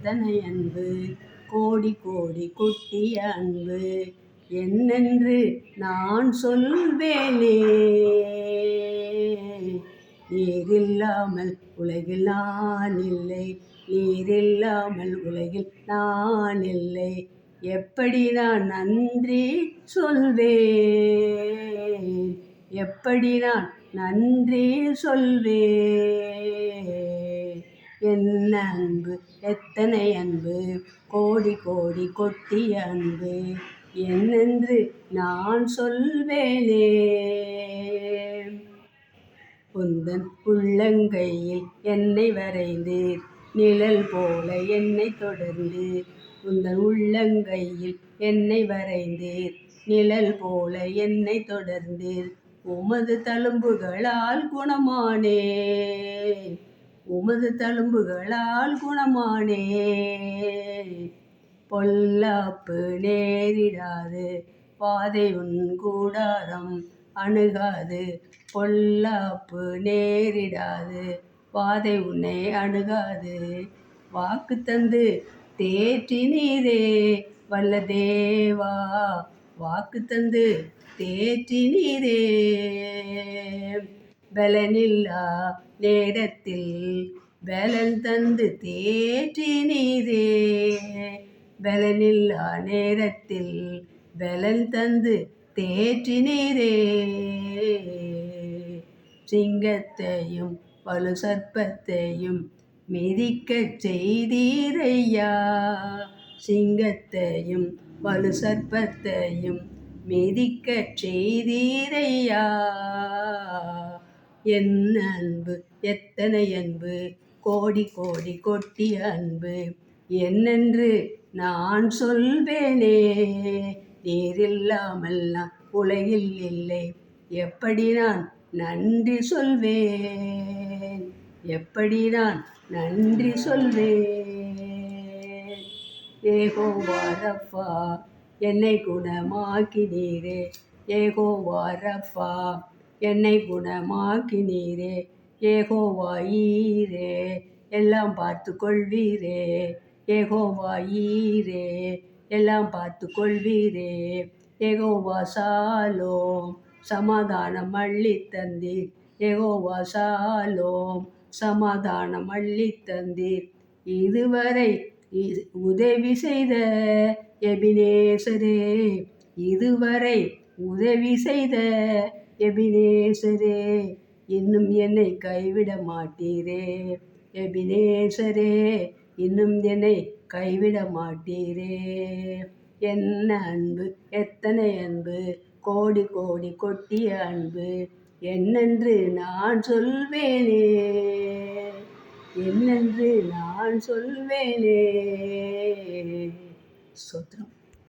எத்தனை அன்பு, கோடி கோடி கொட்டிய அன்பு, என்னென்று நான் சொல்வேனே. நீரில்லாமல் உலகில் நான் இல்லை, நீரில்லாமல் உலகில் நான் இல்லை, எப்படி நான் நன்றி சொல்வேன், எப்படி நான் நன்றி சொல்வேன். என்ன அன்பு, எத்தனை அன்பு, கோடி கோடி கொட்டிய அன்பு, என்னென்று நான் சொல்வேனே. உந்தன் உள்ளங்கையில் என்னை வரைந்தீர், நிழல் போல என்னை தொடர்ந்து. உந்தன் உள்ளங்கையில் என்னை வரைந்தீர், நிழல் போல என்னை தொடர்ந்தீர். உமது தழும்புகளால் குணமானேன், உமது தழும்புகளால் குணமானேன். பொல்லாப்பு நேரிடாது, பாதை உன் கூடாரம் அணுகாது. பொல்லாப்பு நேரிடாது, பாதை உன்னை அணுகாது. வாக்கு தந்து தேற்றினீரே வல்ல தேவா, வாக்கு தந்து தேற்றினீரே. பலனில்லா நேரத்தில் பலன் தந்து தேற்றினீரே, பலனில்லா நேரத்தில் பலன் தந்து தேற்றினீரே. சிங்கத்தையும் வலு சர்ப்பத்தையும் மிதிக்கச் செய்தீரையா, சிங்கத்தையும் வலு சர்ப்பத்தையும் மிதிக்கச் செய்தீரையா. என்ன அன்பு, எத்தனை அன்பு, கோடி கோடி கொட்டிய அன்பு, என்னென்று நான் சொல்வேனே. நீரில்லாமல் நான் உலகில் இல்லை, எப்படி நான் நன்றி சொல்வேன், எப்படி நான் நன்றி சொல்வேன். யெகோவா ரப்பா, என்னை குணமாக்கினீரே, யெகோவா ரப்பா, என்னை குணமாக்கினீரே. யெகோவா ஈரே, எல்லாம் பார்த்து கொள்வீரே, யெகோவா ஈரே, எல்லாம் பார்த்து கொள்வீரே. யெகோவா சாலோம், சமாதானம் அள்ளித் தந்தீர், யெகோவா சாலோம், சமாதானம் அள்ளித் தந்தீர். இதுவரை உதவி செய்த எபினேசரே, இதுவரை உதவி செய்த எபினேசரே, இன்னும் என்னை கைவிட மாட்டீரே. எபினேசரே, இன்னும் என்னை கைவிட மாட்டீரே. என்ன அன்பு, எத்தனை அன்பு, கோடி கோடி கொட்டிய அன்பு, என்னென்று நான் சொல்வேனே, என்னென்று நான் சொல்வேனே. ஸ்தோத்திரம்.